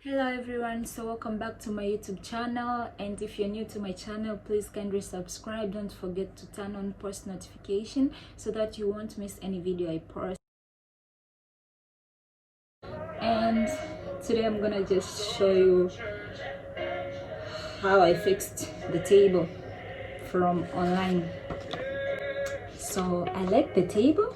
Hello everyone, so welcome back to my YouTube channel, and if you're new to my channel, please kindly subscribe. Don't forget to turn on post notification so that you won't miss any video I post. And today I'm gonna just show you how I fixed the table from online. So I like the table,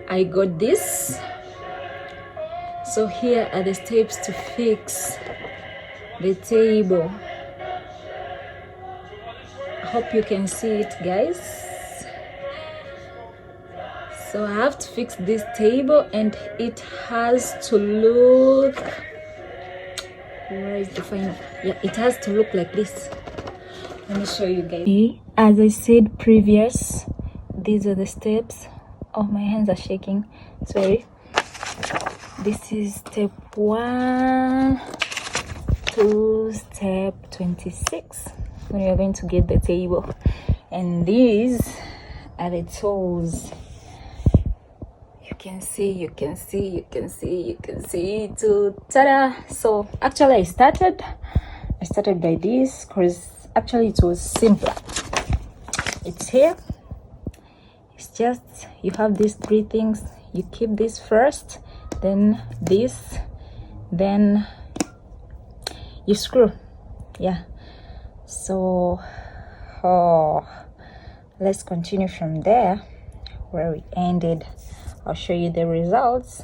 I got this. So here are the steps to fix the table. I hope you can see it, guys. So I have to fix this table and it has to look, where is the final? Yeah, it has to look like this. Let me show you guys. As I said previous, these are the steps. Oh, my hands are shaking, sorry. This is step 1 to step 26 when you're going to get the table, and these are the tools. You can see to ta-da. So actually I started by this because actually it was simpler. It's here, it's just you have these 3 things. You keep this first, then this, then you screw. Yeah, so let's continue from there where we ended. I'll show you the results.